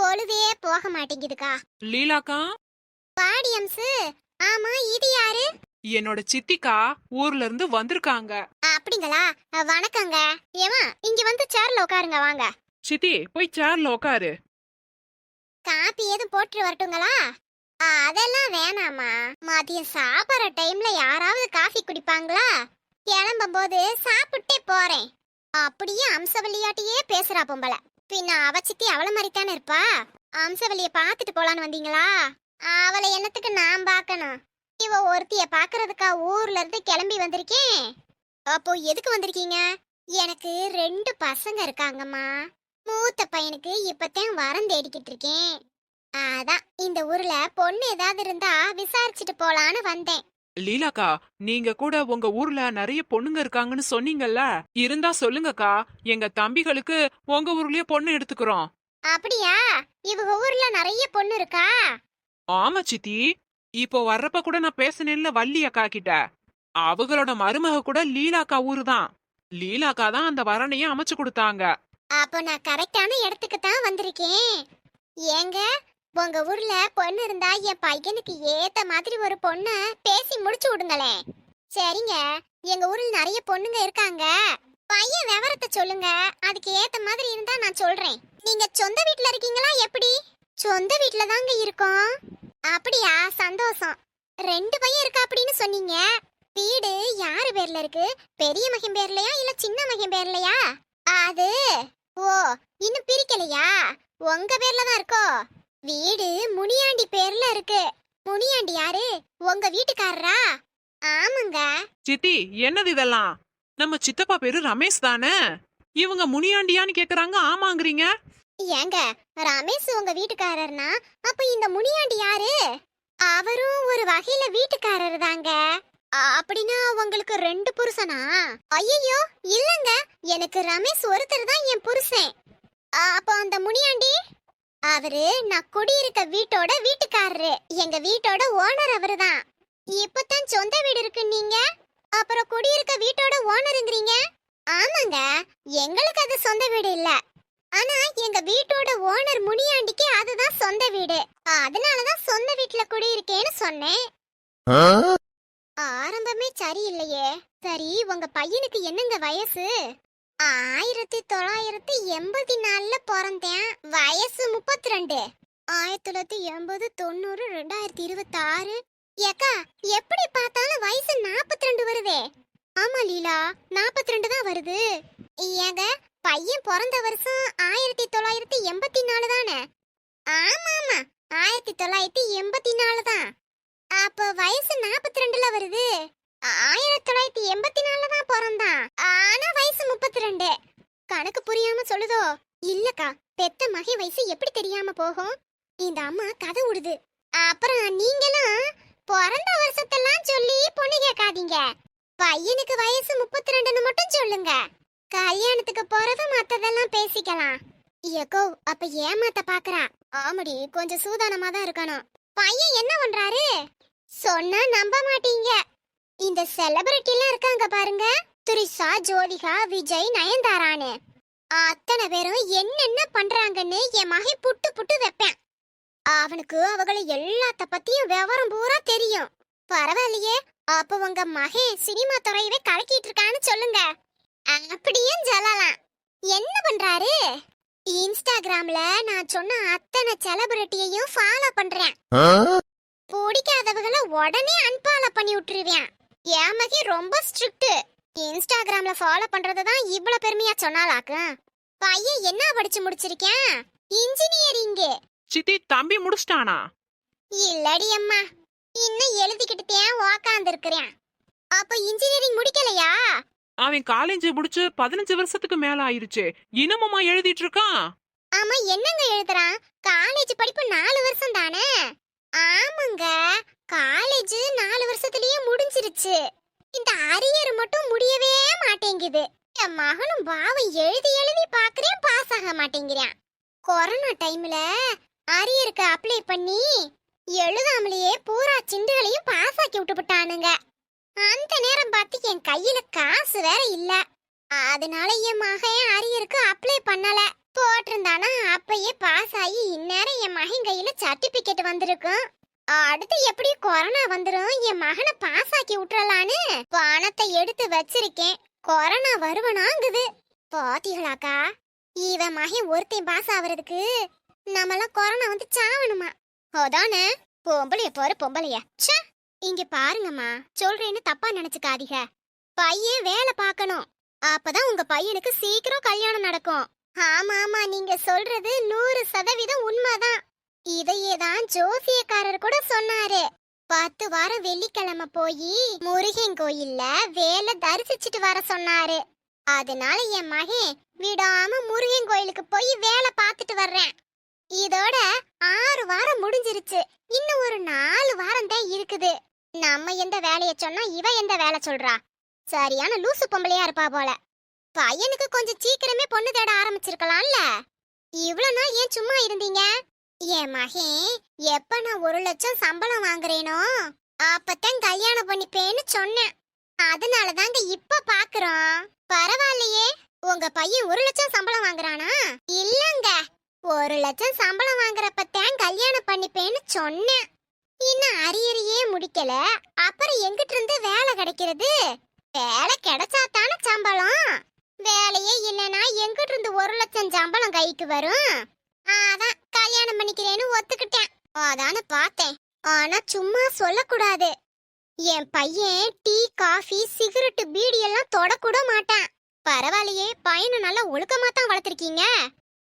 பொழுதே போக மாட்டேங்குதுக்கா. லீலாக்கா, பாடியம்ஸ். ஆமா, இது யாரு? என்னோட சித்திக்கா ஊர்ல இருந்து வந்திருக்காங்க. அப்படிங்களா? வணக்கங்க. ஏமா இங்க வந்து சேர்ல உட்காருங்க, வாங்க. சித்தி, போய் சேர்ல உட்காரு. காப்பி எதுவும் போட்டு வரட்டுங்களா? அதெல்லாம் வேணாமா. மதியம் சாப்பிட்ற டைம்ல யாராவது காஃபி குடிப்பாங்களா? கிளம்பும் போது சாப்பிட்டே போறேன். அப்படியே அம்சவல்லியாட்டியே பேசுறா பொம்பளை. பின்ன அவ சித்தி அவள மாதிரி தானே இருப்பா. அம்சவல்லிய பாத்துட்டு போலான்னு வந்தீங்களா? அவளை என்னத்துக்கு நான் பார்க்கணும்? இவ ஒருத்திய பாக்குறதுக்கா ஊர்ல இருந்து கிளம்பி வந்திருக்கேன். அப்போ எதுக்கு வந்திருக்கீங்க? எனக்கு 2 பசங்க இருக்காங்கம்மா. மூத்த பையனுக்கு இப்பதான் வரம் தேடிக்கிட்டு இருக்கேன். அதான் இந்த ஊர்ல பொண்ணு ஏதாவது இருந்தா விசாரிச்சுட்டு போலான்னு வந்தேன். லீலாக்கா, நீங்க கூட உங்க ஊர்ல நிறைய பொண்ணுங்க இருக்காங்கன்னு சொன்னீங்கல்ல, இருந்தா சொல்லுங்கக்கா. எங்க தம்பிகளுக்கு உங்க ஊர்லயே பொண்ணு எடுத்துக்கிறோம். அப்படியா? இவங்க ஊர்ல நிறைய பொண்ணு இருக்கா? ஆமா சித்தி, இப்போ வர்றப்ப கூட நான் பேசினேன்ல வள்ளி அக்கா கிட்ட. அவங்களோட மருமக கூட லீலாக்கா ஊரு தான். லீலாக்கா தான் அந்த வரணைய அமைச்சு கொடுத்தாங்க. அப்போ நான் கரெக்டான இடத்துக்கு தான் வந்திருக்கேன். ஏங்க, உங்க ஊர்ல பொண்ணு இருந்தா என் பையனுக்கு ஏத்த மாதிரி ஒரு பொண்ணை பேசி முடிச்சு விடுங்களேன். சரிங்க, எங்க ஊர்ல நிறைய பொண்ணுங்க இருக்காங்க. பையன் விவரத்தை சொல்லுங்க, அதுக்கு ஏத்த மாதிரி இருந்தா நான் சொல்றேன். நீங்க சொந்த வீட்ல இருக்கீங்களா எப்படி? சொந்த வீட்ல தாங்க இருக்கோம். அப்படியா? சந்தோஷம். 2 பையன் இருக்கா அப்படின்னு சொன்னீங்க. வீடு யாரு பேர்ல இருக்கு? பெரிய மகன் பேர்லயா இல்ல சின்ன மகன் பேர்லயா? அது ஓ, இன்னும் பிரிக்கலையா? உங்க பேர்ல தான் இருக்கோ? வீடு முனியாண்டி பேர்ல இருக்கு. முனியாண்டி யாரு? உங்க வீட்டுக்காரரா? ஆமாங்க. சித்தி, என்னது இதெல்லாம்? நம்ம சித்தப்பா பேரு ரமேஷ் தானே? இவங்க முனியாண்டியான்னு கேக்குறாங்க, ஆமாங்கறீங்க. ஏங்க, ரமேஷ் உங்க வீட்டுக்காரர்னா அப்ப இந்த முனியாண்டி யாரு? அவரும் ஒரு வகையில வீட்டுக்காரர் தாங்க. அப்படின்னா உங்களுக்கு 2 புருஷனா? ஐயோ இல்லங்க, எனக்கு ரமேஷ் ஒருத்தர் தான் என் புருஷன். அப்ப அந்த முனியாண்டி அவரு நான் குடியிருக்க வீட்டோட வீட்டுக்காரரு. எங்க வீட்டோட ஓனர் அவருதான். இப்பதான் சொந்த வீடு இருக்கு நீங்க, அப்புறம் குடியிருக்க வீட்டோட ஓனருங்கறீங்க. ஆமாங்க, எங்களுக்கு அது சொந்த வீடு இல்ல. ஆனா எங்க வீட்டோட ஓனர் முனியாண்டிக்கு அதுதான் சொந்த வீடு. அதனாலதான் சொந்த வீட்டுல குடியிருக்கேன்னு சொன்னேன். ஆரம்பமே சரியில்லையே. சரி, உங்க பையனுக்கு என்னங்க வயசு? 1984ல பிறந்தேன். வயசு 32. 1980, 90, 2026. ஏக்கா, எப்படி பார்த்தாலும் வயசு 42 வருதே. ஆமா லீலா, 42 தான் வருது. ஏங்க, பையன் பிறந்த வருஷம் 1984 தானே? ஆமா ஆமா, 1984 தான். அப்ப வயசு 42ல வருது. 1984 தான் பிறந்தான். ஆனா வயசு 32. கணக்கு புரியாம சொல்லுதோ? இல்லக்கா, பெத்த மகன் வயசு எப்படி தெரியாம போகும்? இந்த அம்மா கதை விடுது. அப்புறம் நீங்களும் பிறந்த வருஷத்தெல்லாம் சொல்லி பொண்ணு கேட்காதீங்க. பையனுக்கு வயசு 32ன்னு மட்டும் சொல்லுங்க. கல்யாணத்துக்கு போறது மத்ததெல்லாம் பேசிக்கலாம். ஏக்கோ, அப்ப ஏமாத்த பாக்குறா? ஆமடி, கொஞ்சம் சூதானமா தான் இருக்கணும். பையன் என்ன பண்றாரு? சொன்னா நம்ப மாட்டீங்க. இந்த செலிபிரிட்டிலாம் இருக்காங்க பாருங்க, துரிசா, ஜோதிகா, விஜய், நயன்தாரான்னு அத்தனை பேரும் என்னென்ன பண்றாங்கன்னு என் மகன் புட்டு புட்டு வைப்பேன். அவனுக்கு அவங்கள எல்லாத்த பத்தியும் விவரம் பூரா தெரியும். பரவாயில்லையே, அப்ப உங்க மகன் சினிமா துறையவே கலக்கிட்டு இருக்கான்னு சொல்லுங்க. அப்படியே சொல்லலாம். என்ன பண்றாரு? இன்ஸ்டாகிராம்ல நான் சொன்ன அத்தனை செலிபிரிட்டியையும் ஃபாலோ பண்றேன். பிடிக்காதவங்கள உடனே அன்ஃபாலோ பண்ணி விட்டுருவேன். என் மகன் ரொம்ப ஸ்ட்ரிக்ட். இன்ஸ்டாகிராம்ல ஃபாலோ பண்றதுதான் இவ்வளவு பெருமையா சொன்னாலாக்கு. பையன் என்ன படிச்சு முடிச்சிருக்கேன்? இன்ஜினியரிங். சித்தி, தம்பி முடிச்சிட்டானா? இல்லடி அம்மா, இன்னும் எழுதிக்கிட்டு உக்காந்து இருக்கிறேன். அப்ப இன்ஜினியரிங் முடிக்கலையா? அவன் காலேஜ் முடிச்சு 15 வருஷத்துக்கு மேல ஆயிருச்சு, இன்னமுமா எழுதிட்டு இருக்கான்? ஆமா, என்னங்க எழுதுறான்? காலேஜ் படிப்பு 4 வருஷம் தானே? ஆமாங்க, காலேஜ் 4 வருஷத்துலயே முடிஞ்சிருச்சு. இந்த அரியர் மட்டும் முடியவே மாட்டேங்குது. என் மகனும் பாவம் எழுதி எழுதி பாக்குறேன், பாஸ் ஆக மாட்டேங்கிறான். கொரோனா டைம்ல அரியருக்கு அப்ளை பண்ணி எழுதாமலேயே பூரா சிண்டுகளையும் பாஸ் ஆக்கி விட்டுட்டானுங்க. அந்த நேரம் பார்த்து என் கையில காசு வேற இல்ல. அதனால என் மகன் அரியருக்கு அப்ளை பண்ணல. போட்டிருந்தானா அப்பயே பாஸ் ஆகி இந்நேரம் மகன் கையில சர்டிபிகேட் வந்திருக்கும். அடுத்து எப்படி கொரோனா வந்துரும், என் மகனை பாஸ் ஆக்கி விட்டுறலான்னு பணத்தை எடுத்து வச்சிருக்கேன். கொரோனா வருவனாங்குது. பாத்தீங்களாக்கா, இவன் மகன் ஒருத்தையும் பாஸ் ஆவறதுக்கு நம்மளாம் கொரோனா வந்து சாவணுமா? அதானே பொம்பளைய போற பொம்பளைய. ச்சே, இங்க பாருங்கம்மா, சொல்றேன்னு தப்பா நினைச்சுக்காதீங்க. பையன் வேலை பார்க்கணும், அப்பதான் உங்க பையனுக்கு சீக்கிரம் கல்யாணம் நடக்கும். ஆமா ஆமா, நீங்க சொல்றது 100% உண்மைதான். இதையே தான் ஜோசியக்காரர் கூட சொன்னாரு. 10 வாரம் வெள்ளிக்கிழமை போய் முருகன் கோயில்ல வேலை தரிசிச்சுட்டு வர சொன்னாரு. அதனால என் மகன் விடாம முருகன் கோயிலுக்கு போய் வேலை பார்த்துட்டு வர்றேன். இதோட 6 வாரம் முடிஞ்சிருச்சு. இன்னும் ஒரு 4 வாரம் தான் இருக்குது. நம்ம எந்த வேலைய சொன்னா இவ எந்த வேலை சொல்றா? சரியான லூசு பொம்பளையா இருப்பா போல. பையனுக்கு கொஞ்சம் சீக்கிரமே பொண்ணு தேட ஆரம்பிச்சிருக்கலாம்ல. இவ்வளவு நாள் ஏன் சும்மா இருந்தீங்க? என் மகன் எப்ப நான் 1 லட்சம் சம்பளம் வாங்குறேனோ அப்பதான் கல்யாணம் பண்ணிப்பேன்னு சொன்னேன். அதனால தாங்க இப்ப பாக்குறோம். பரவாயில்லையே, உங்க பையன் 1 லட்சம் சம்பளம் வாங்குறானா? இல்லங்க, 1 லட்சம் சம்பளம் வாங்குறப்பதான் கல்யாணம் பண்ணிப்பேன்னு சொன்னேன். இன்னும் அரியறையே முடிக்கல, அப்புறம் எங்கிட்ட இருந்து வேலை கிடைக்கிறது? வேலை கிடைச்சாத்தான சம்பளம். வேலையே இல்லைன்னா எங்கிட்ட இருந்து 1 லட்சம் சம்பளம் கைக்கு வரும்? அதான் கல்யாணம் பண்ணிக்கிறேன்னு ஒத்துக்கிட்டேன். அதான பார்த்தேன். ஆனா சும்மா சொல்லக்கூடாது. என் பையன் டீ, காஃபி, சிகரெட், பீடி எல்லாம் தொடக்கூட மாட்டான். பரவாயில்லையே, பையனை நல்லா ஒழுக்கமா தான் வளர்த்திருக்கீங்க.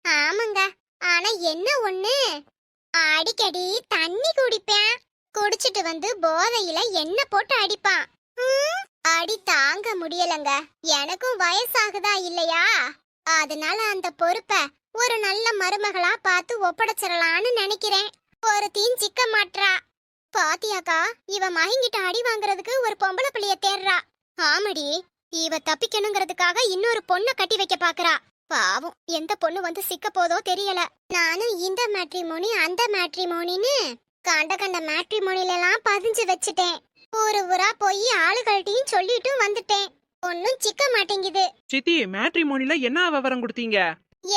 ஆமாங்க, ஆனா என்ன ஒண்ணு, அடிக்கடி தண்ணி குடிப்பேன். குடிச்சிட்டு வந்து போதையில எண்ணெய் போட்டு அடிப்பான். அடி தாங்க முடியலங்க. எனக்கும் வயசாகுதா இல்லையா? அதனால அந்த பொறுப்பை ஒரு நல்ல மருமகளா பார்த்து ஒப்படைச்சிடலான்னு நினைக்கிறேன். ஒரு தீன் சிக்க மாட்றா. பாத்தியாக்கா, இவ மகங்கிட்ட அடி வாங்குறதுக்கு ஒரு பொம்பளை பிள்ளைய தேடுறா. ஆமடி, இவ தப்பிக்கணுங்கிறதுக்காக இன்னொரு பொண்ணை கட்டி வைக்க பாக்குறா. பாவம், எந்த பொண்ணு வந்து சிக்க போதோ தெரியல. நானும் இந்த மேட்ரிமோனி அந்த மேட்ரிமோனின்னு கண்ட கண்ட மேட்ரிமோனில எல்லாம் பதிஞ்சு வச்சுட்டேன். ஊரு ஊரா போய் ஆளுகள்ட்டையும் சொல்லிட்டு வந்துட்டேன். ஒன்னும் சிக்க மாட்டேங்குது. சித்தி, மேட்ரிமோனில என்ன விவரம் கொடுத்தீங்க?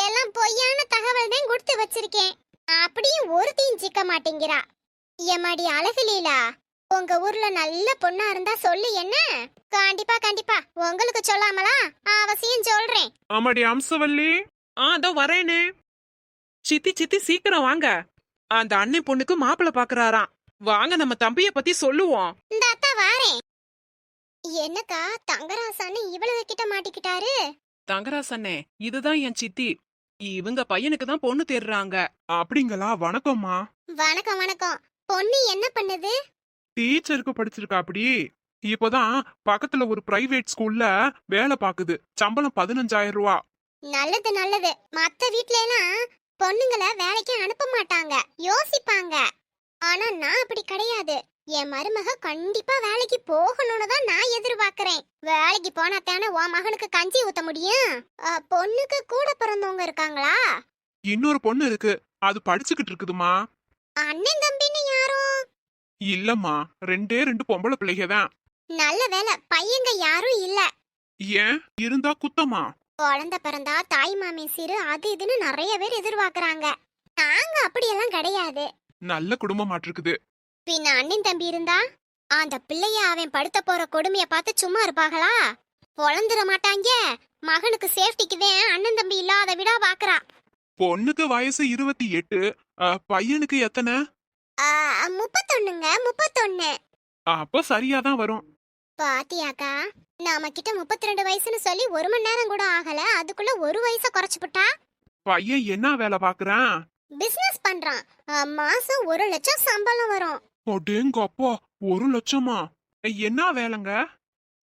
எல்லாம் பொய்யான தகவல் தான் கொடுத்து வச்சிருக்கேன். அப்படியும் ஒருத்தையும் சிக்க மாட்டேங்கிறா. எம்மாடி அழகு லீலா, உங்க ஊர்ல நல்ல பொண்ணா இருந்தா சொல்லு. என்ன? கண்டிப்பா கண்டிப்பா, உங்களுக்கு சொல்லாமலா அவசியம் சொல்றேன். ஆமாடி அம்சவல்லி. அதோ வரேனே. சித்தி சித்தி, சீக்கிரம் வாங்க. அந்த அண்ணன் பொண்ணுக்கு மாப்பிள்ள பாக்குறாராம். வாங்க, நம்ம தம்பிய பத்தி சொல்லுவோம். இந்த அத்தா வாரேன். என்னக்கா, தங்கராசான்னு இவ்வளவு கிட்ட மாட்டிக்கிட்டாரு? தங்கராசண்ணே, இதுதான் என் சித்தி. இவங்க பையனுக்கு தான் பொண்ணு தேடுறாங்க. அப்படிங்களா? வணக்கம்மா. வணக்கம் வணக்கம். பொண்ணு என்ன பண்ணுது? டீச்சருக்கு படிச்சிருக்கா. அப்படி இப்போதான் பக்கத்துல ஒரு பிரைவேட் ஸ்கூல்ல வேலை பாக்குது. சம்பளம் 15,000 ரூபா. நல்லது நல்லது. மத்த வீட்ல எல்லாம் பொண்ணுங்களை வேலைக்கு அனுப்ப மாட்டாங்க, யோசிப்பாங்க. ஆனா நான் அப்படி கிடையாது. என் மருமக கண்டிப்பா வேலைக்கு போகணும்னு தான் நான் எதிர்பார்க்கிறேன். வேலைக்கு போனா தானே உன் மகனுக்கு கஞ்சி ஊத்த முடியும். பொண்ணுக்கு கூட பிறந்தவங்க இருக்காங்களா? இன்னொரு பொண்ணு இருக்கு, அது படிச்சுக்கிட்டு இருக்குதுமா. அண்ணன் தம்பின்னு யாரும் இல்லம்மா, 2 பொம்பளை பிள்ளைங்க தான். நல்ல வேலை, பையங்க யாரும் இல்ல. ஏன் இருந்தா குத்தமா? குழந்தை பிறந்தா தாய் மாமே சீரு அது இதுன்னு நிறைய பேர் எதிர்பார்க்கறாங்க. நாங்க அப்படியெல்லாம் கிடையாது. நல்ல குடும்பமாட்டிருக்குது. பின்ன அண்ணன் தம்பி இருந்தா அந்த பிள்ளைய அவன் படுத்த போற கொடுமைய பார்த்து சும்மா இருப்பாங்களா? பொழந்துட மாட்டாங்க. மகனுக்கு சேஃப்டிக்குதான் அண்ணன் தம்பி இல்லாத விடா பாக்குறா. பொண்ணுக்கு வயசு 28, பையனுக்கு எத்தனை? 31ங்க, 31. அப்ப சரியாதான் வரும். பாத்தியாக்கா, நாம கிட்ட 32 வயசுன்னு சொல்லி 1 மணி நேரம் கூட ஆகல, அதுக்குள்ள 1 வயசை குறைச்சுப்புட்டா. பையன் என்ன வேலை பாக்குறான்? பிசினஸ் பண்றான். மாசம் 1 லட்சம் சம்பளம் வரும். அடேங்கப்பா, 1 லட்சமா? என்ன வேலைங்க?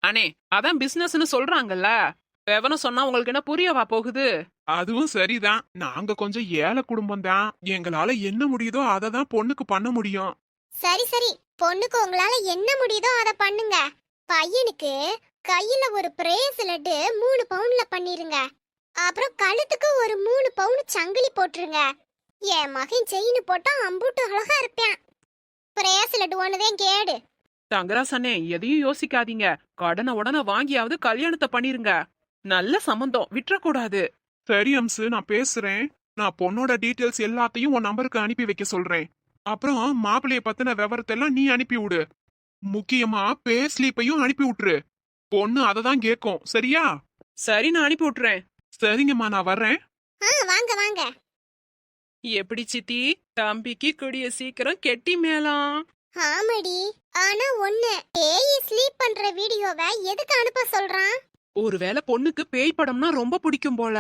அண்ணே, அதான் பிசினஸ்னு சொல்றாங்கல்ல. விவரம் சொன்னா உங்களுக்கு என்ன புரியவா போகுது? அதுவும் சரிதான். நாங்க கொஞ்சம் ஏழை குடும்பம் தான். எங்களால என்ன முடியுதோ அதை தான் பொண்ணுக்கு பண்ண முடியும். சரி சரி, பொண்ணுக்கு உங்களால என்ன முடியுதோ அதை பண்ணுங்க. பையனுக்கு கையில ஒரு பிரேஸ்லெட் 3 பவுன்ல பண்ணிருங்க. அப்புறம் கழுத்துக்கு ஒரு 3 பவுன் சங்கிலி போட்டுருங்க. என் மகன் செயின் போட்டா அம்பூட்டு அழகா இருப்பான். பிரேஸ்லெட் ஒண்ணுதான் கேடு. தங்கராசனே, எதையும் யோசிக்காதீங்க. கடனை உடனே வாங்கியாவது கல்யாணத்தை பண்ணிருங்க. நல்ல சம்பந்தம், விட்டுறக்கூடாது. சரி அம்சு, நான் பேசுறேன். நான் பொண்ணோட டீட்டெயில்ஸ் எல்லாத்தையும் உன் நம்பருக்கு அனுப்பி வைக்க சொல்றேன். அப்புறம் மாப்பிள்ளைய பத்தின விவரத்தெல்லாம் நீ அனுப்பி விடு. முக்கியமா பே ஸ்லீப்பையும் அனுப்பி விட்டுரு. பொண்ணு அதை தான் கேட்கும். சரியா? சரி, நான் அனுப்பி விட்டுறேன். சரிங்கம்மா, நான் வர்றேன். வாங்க வாங்க. எப்படி சித்தி, தம்பிக்கு கூடிய சீக்கிரம் கெட்டி மேலாம். ஆமாடி. ஆனா ஒண்ணு, ஏய் ஸ்லீப் பண்ற வீடியோவை எதுக்கு அனுப்ப சொல்றான்? ஒருவேளை பொண்ணுக்கு பேய் படம்னா ரொம்ப பிடிக்கும் போல.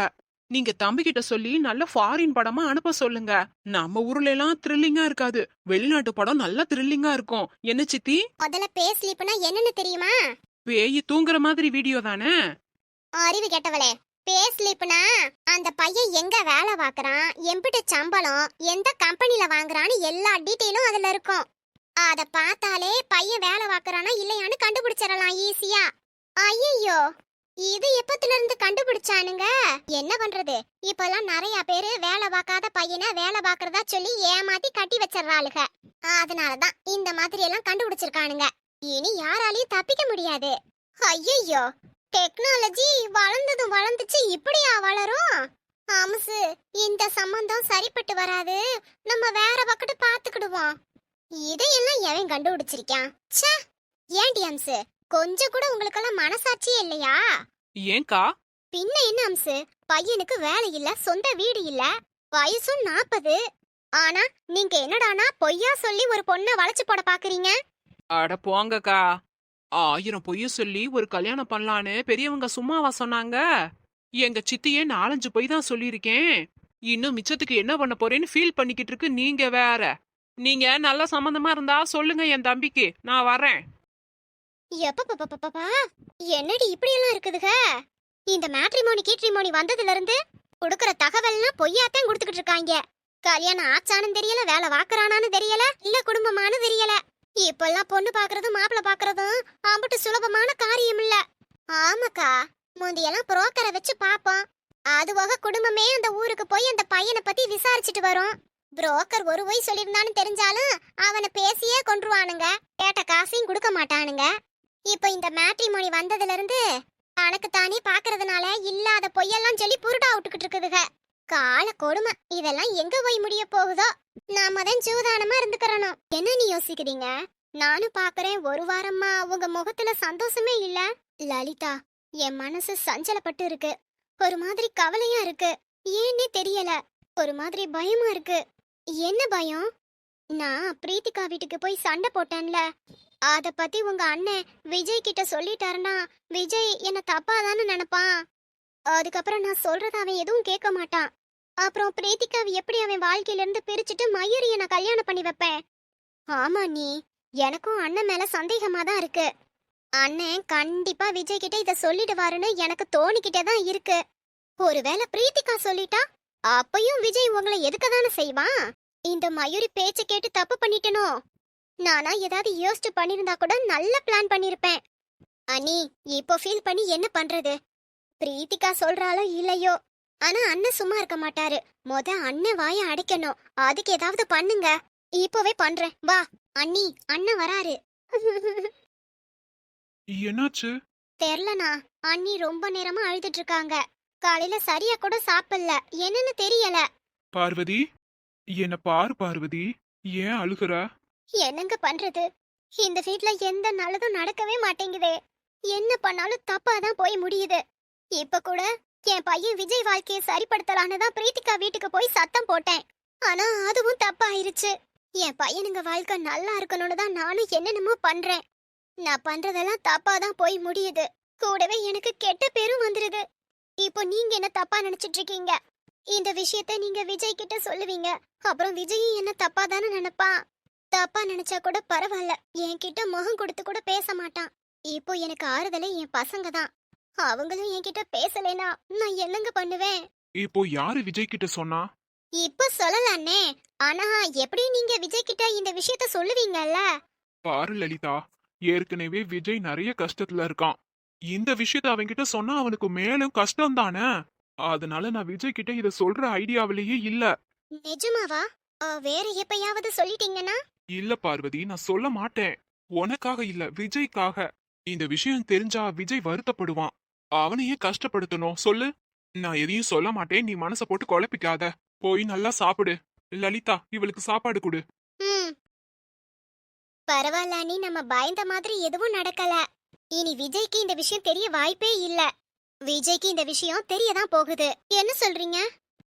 நீங்க தம்பி கிட்ட சொல்லி நல்ல ஃபாரின் படமா அனுப்ப சொல்லுங்க. நம்ம ஊர்ல எல்லாம் த்ரில்லிங்கா இருக்காது, வெளிநாட்டு படம் நல்லா த்ரில்லிங்கா இருக்கும். என்ன சித்தி? முதல்ல பே ஸ்லீப்னா என்னன்னு தெரியுமா? பேய் தூங்குற மாதிரி வீடியோ தானே? அறிவு கெட்டவளே, பே ஸ்லீப்னா அந்த பையன் எங்க வேலை பார்க்கறான், எம்பிட்டு சம்பளம், எந்த கம்பெனில வாங்குறான்னு எல்லா டீட்டெயிலும் அதுல இருக்கும். அத பார்த்தாலே பையன் வேலை பார்க்கறானா இல்லையான்னு கண்டுபிடிச்சிடலாம் ஈஸியா. ஐயோ, இது எப்பத்துல இருந்து கண்டுபிடிச்சானுங்க? என்ன பண்றது, இப்பெல்லாம் நிறைய பேரு வேலை பார்க்காத பையனை வேலை பார்க்கறதா சொல்லி ஏமாத்தி கட்டி வச்சிடறாளுக. அதனாலதான் இந்த மாதிரி எல்லாம் கண்டுபிடிச்சிருக்கானுங்க. இனி யாராலையும் தப்பிக்க முடியாது. ஐயோ, டெக்னாலஜி வளர்ந்ததும் வளர்ந்துச்சு, இப்படியா வளரும்? அம்சு, இந்த சம்பந்தம் சரிப்பட்டு வராது, நம்ம வேற பக்கத்து பாத்துக்கிடுவோம். இதையெல்லாம் எவன் கண்டுபிடிச்சிருக்கான்? ச்சே, ஏன்டி அம்சு, கொஞ்சம் கூட உங்களுக்கெல்லாம் மனசாட்சியே இல்லையா? ஏங்கா? பின்ன என்ன அம்சு, பையனுக்கு வேலை இல்ல, சொந்த வீடு இல்ல, வயசும் 40. ஆனா நீங்க என்னடானா பொய்யா சொல்லி ஒரு பொண்ணை வளைச்சு போட பாக்குறீங்க. அட போங்கக்கா, 1000 பொய்ய சொல்லி ஒரு கல்யாணம் பண்ணலான்னு பெரியவங்க சும்மாவா சொன்னாங்க? எங்க சித்தியே 4-5 பொய் தான் சொல்லியிருக்கேன். இன்னும் மிச்சத்துக்கு என்ன பண்ண போறேன்னு ஃபீல் பண்ணிக்கிட்டு இருக்கு நீங்க வேற. நீங்க நல்ல சம்பந்தமா இருந்தா சொல்லுங்க என் தம்பிக்கு, நான் வரேன். எப்பப்பா, என்னடி இப்படி எல்லாம் இருக்குதுக? இந்த மேட்ரிமோனி கீட்ரிமோனி வந்ததுல இருந்து கொடுக்கற தகவல்லாம் பொய்யாத்தான் கொடுத்துக்கிட்டு இருக்காங்க. கல்யாணம் ஆச்சானும் தெரியல, வேலை வாக்குறானான்னு தெரியல, இல்ல குடும்பமானு தெரியல. இப்பெல்லாம் பொண்ணு பாக்குறதும் மாப்பிள்ள பாக்குறதும் அம்புட்டு சுலபமான காரியம் இல்ல. ஆமாக்கா, முந்தியெல்லாம் புரோக்கரை வச்சு பாப்போம். அதுவாக குடும்பமே அந்த ஊருக்கு போய் அந்த பையனை பத்தி விசாரிச்சுட்டு வரும். புரோக்கர் ஒரு பொய் சொல்லியிருந்தான்னு தெரிஞ்சாலும் அவனை பேசியே கொன்றுவானுங்க, கேட்ட காசையும் கொடுக்க மாட்டானுங்க. இப்ப இந்த மேட்ரிமோனி வந்ததுல இருந்து தனக்கு தானே பாக்குறதுனால இல்லாத பொய்யெல்லாம் சொல்லி புருடா விட்டுக்கிட்டு இருக்குதுக. கால கொடுமை, இதெல்லாம் எங்க போய் முடிய போகுதோ? நாம தான் சூதானமா இருந்துக்கிறணும். என்ன நீ யோசிக்கிறீங்க? நானும் பாக்குறேன், ஒரு வாரமா உங்க முகத்துல சந்தோஷமே இல்ல. லலிதா, என் மனசு சஞ்சலப்பட்டு இருக்கு, ஒரு மாதிரி கவலையா இருக்கு. ஏன்னே தெரியல, ஒரு மாதிரி பயமா இருக்கு. என்ன பயம்? நான் பிரீத்திகா வீட்டுக்கு போய் சண்டை போட்டேன்ல, அத பத்தி உங்க அண்ணன் விஜய் கிட்ட சொல்லிட்டாருன்னா விஜய் என்ன தப்பா தானே நினைப்பான். அதுக்கப்புறம் நான் சொல்றத அவன் எதுவும் கேட்க மாட்டான். அப்புறம் பிரீத்திகாவை எப்படி அவன் வாழ்க்கையில இருந்து பிரிச்சுட்டு மயூரிய நான் கல்யாணம் பண்ணி வைப்பேன். ஆமா நீ, எனக்கும் அண்ணன் மேல சந்தேகமா தான் இருக்கு. அண்ணன் கண்டிப்பா விஜய் கிட்ட இத சொல்லிடுவாருன்னு எனக்கு தோணிக்கிட்டே தான் இருக்கு. ஒருவேளை பிரீத்திகா சொல்லிட்டா அப்பயும் விஜய் உங்களை எதுக்கதானே செய்வான்? இந்த மயூரி பேச்ச கேட்டு தப்பு பண்ணிட்டனோ? நானா ஏதாவது யோசிச்சு பண்ணிருந்தா கூட நல்ல பிளான் பண்ணிருப்பேன். அனி, இப்போ ஃபீல் பண்ணி என்ன பண்றது? பிரீத்திகா சொல்றாளோ இல்லையோ, ஆனா அண்ணன் சும்மா இருக்க மாட்டாரு. அண்ணன் வாய அடைக்கணும், அதுக்கு ஏதாவது பண்ணுங்க. இப்பவே பண்றேன், வா. அண்ணி, அண்ணன் வராரு. என்னாச்சு? தெரியலனா, அண்ணி ரொம்ப நேரமா அழுதுட்டு இருக்காங்க. காலையில சரியா கூட சாப்பிடல, என்னன்னு தெரியல. பார்வதி, என்ன பாரு பார்வதி, ஏன் அழுகுற? என்னங்க பண்றது, இந்த வீட்ல எந்த நல்லதும் நடக்கவே மாட்டேங்குதே. என்ன பண்ணாலும் தப்பா தான் போய் முடியுது. இப்ப கூட என் பையன் விஜய் வாழ்க்கையை சரிப்படுத்தலான்னு தான் பிரீத்திகா வீட்டுக்கு போய் சத்தம் போட்டேன். ஆனா அதுவும் தப்பாயிருச்சு. என் பையனுங்க வாழ்க்கை நல்லா இருக்கணும்னு தான் நானும் என்னென்னமோ பண்றேன். நான் பண்றதெல்லாம் தப்பா தான் போய் முடியுது. கூடவே எனக்கு கெட்ட பேரும் வந்துருது. இப்போ நீங்க என்ன தப்பா நினைச்சிட்டு இருக்கீங்க? இந்த விஷயத்த நீங்க விஜய் கிட்ட சொல்லுவீங்க, அப்புறம் விஜயும் என்ன தப்பா தானே நினைப்பான். தப்பா நினைச்சா கூட பரவாயில்ல, என்கிட்ட முகம் கொடுத்து கூட பேச மாட்டான். இப்போ எனக்கு ஆறுதலே என் பசங்க தான். அவங்களும் என்கிட்ட பேசலைனா நான் என்னங்க பண்ணுவேன்? இப்போ யாரு விஜய் கிட்ட சொன்னா? இப்ப சொல்லலானே, ஆனா எப்படி நீங்க விஜய் கிட்ட இந்த விஷயத்த சொல்லுவீங்கல்ல? பாரு லலிதா, ஏற்கனவே விஜய் நிறைய கஷ்டத்துல இருக்கான். இந்த விஷயத்த அவன்கிட்ட சொன்னா அவனுக்கு மேலும் கஷ்டம் தானே. அதனால நான் விஜய் கிட்ட இத சொல்ற ஐடியாவிலேயே இல்ல. நிஜமாவா? வேற எப்பயாவது சொல்லிட்டீங்கன்னா? இல்ல பார்வதி, நான் சொல்ல மாட்டேன். உனக்காக இல்ல, விஜய்க்காக. இந்த விஷயம் தெரிஞ்சா விஜய் வருத்தப்படுவான். அவனையே கஷ்டப்படுத்தணும் சொல்லு. நான் எதையும் சொல்ல மாட்டேன், நீ மனச போட்டு குழப்பிக்காத. போய் நல்லா சாப்பிடு. லலிதா, இவளுக்கு சாப்பாடு கொடு. ம் பரவாயில்ல நீ நம்ம பயந்த மாதிரி எதுவும் நடக்கல. இனி விஜய்க்கு இந்த விஷயம் தெரிய வாய்ப்பே இல்ல. விஜய்க்கு இந்த விஷயம் தெரியதான் போகுது. என்ன சொல்றீங்க?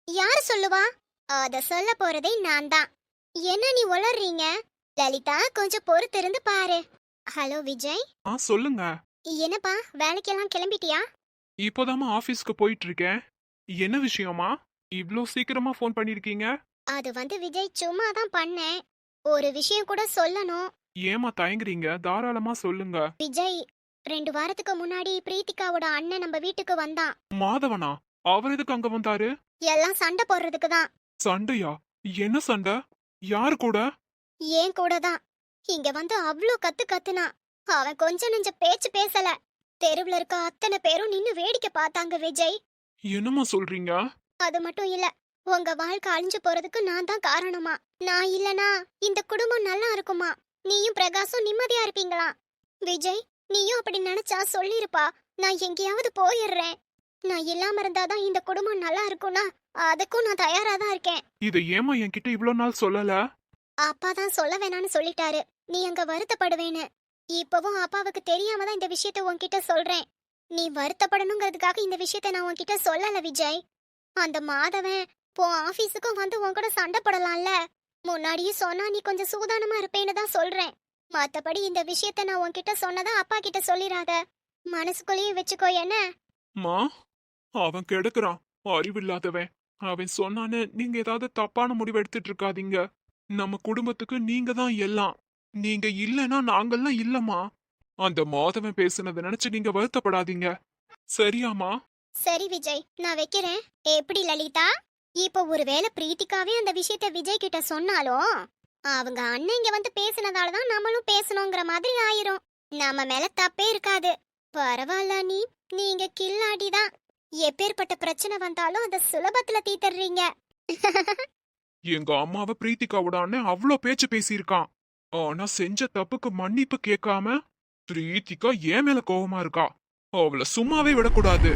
யாரு சொல்லுவா? அத சொல்ல போறதே நான் தான். என்ன நீ உளறீங்க? லலிதா கொஞ்சம் பொறுத்திருந்து பாரு. ஹலோ விஜய். சொல்லுங்க. என்னப்பா வேலைக்கெல்லாம் கிளம்பிட்டியா? இப்போதாம்மா ஆபீஸ்க்கு போயிட்டு இருக்கேன். என்ன விஷயமா இவ்ளோ சீக்கிரமா ஃபோன் பண்ணிருக்கீங்க? அது வந்து விஜய் சும்மா தான் பண்ணேன். ஒரு விஷயம் கூட சொல்லணும். ஏமா தயங்குறீங்க? தாராளமா சொல்லுங்க. விஜய் 2 வாரத்துக்கு முன்னாடி பிரீத்திகாவோட அண்ணன் நம்ம வீட்டுக்கு வந்தான். மாதவனா? அவர் எதுக்கு அங்க வந்தாரு? எல்லாம் சண்டை போடுறதுக்கு தான். சண்டையா? என்ன சண்டை? யாரு கூட? ஏன் கூட தான். இங்க வந்து அவ்ளோ கத்துனா. அவன் கொஞ்சம் நெஞ்ச பேச்சு பேசல. தெருவுல இருக்க அத்தனை பேரும் நின்னு வேடிக்கை பார்த்தாங்க விஜய். என்னம்மா சொல்றீங்க? அது மட்டும் இல்ல, உங்க வாழ்க்கை அழிஞ்சு போறதுக்கு நான் தான் காரணமா. நான் இல்லனா இந்த குடும்பம் நல்லா இருக்குமா? நீயும் பிரகாசும் நிம்மதியா இருப்பீங்களா? விஜய், நீயும் அப்படி நினைச்சா சொல்லிருப்பா. நான் எங்கேயாவது போயிடுறேன். நான் இல்லாம இருந்தாதான் இந்த குடும்பம் நல்லா இருக்கும்னா அதுக்கும் நான் தயாரா தான் இருக்கேன். இதை ஏமா என்கிட்ட இவ்ளோ நாள் சொல்லல? அப்பா தான் சொல்ல வேணான்னு சொல்லிட்டாரு. நீ அங்க வருத்தப்படுவேன்னு. இப்பவும் அப்பாவுக்கு தெரியாம தான் இந்த விஷயத்த உன்கிட்ட சொல்றேன். நீ வருத்தப்படணுங்கிறதுக்காக இந்த விஷயத்த நான் உன்கிட்ட சொல்லல விஜய். அந்த மாதவன் ஆபீஸுக்கும் வந்து உன் கூட சண்டை போடலாம்ல. முன்னாடியே சொன்னா நீ கொஞ்சம் சூதானமா இருப்பேன்னு தான் சொல்றேன். மத்தபடி இந்த விஷயத்த நான் உன்கிட்ட சொன்னதா அப்பா கிட்ட சொல்லிராத. மனசுக்குள்ளேயே வச்சுக்கோ என்ன. மா, அவன் கெடுக்குறான், அறிவில்லாதவன். அவன் சொன்னான்னு நீங்க ஏதாவது தப்பான முடிவு எடுத்துட்டு இருக்காதீங்க. நம்ம குடும்பத்துக்கு நீங்க தான் எல்லாம். நீங்க இல்லனா நாங்கெல்லாம் இல்லம்மா. அந்த மாதவன் பேசுனதை நினைச்சு நீங்க வருத்தப்படாதீங்க. சரியாமா? சரி விஜய், நான் வைக்கிறேன். எப்படி லலிதா? இப்போ ஒருவேளை பிரீத்திகாவே அந்த விஷயத்த விஜய் கிட்ட சொன்னாலும் அவங்க அண்ணன் இங்க வந்து பேசினதால தான் நம்மளும் பேசணுங்கிற மாதிரி ஆயிரும். நம்ம மேல தப்பே இருக்காது. பரவாயில்ல நீங்க கில்லாடிதான். எப்பேற்பட்ட பிரச்சனை வந்தாலும் அத சுலபத்துல தீர்த்தறீங்க. எங்க அம்மாவை பிரீத்திகாவோட அண்ணன் அவ்ளோ பேச்சு பேசியிருக்கான். ஆனா செஞ்ச தப்புக்கு மன்னிப்பு கேட்காம பிரீத்திகா ஏன் மேல கோவமா இருக்கா. அவளை சும்மாவே விடக்கூடாது.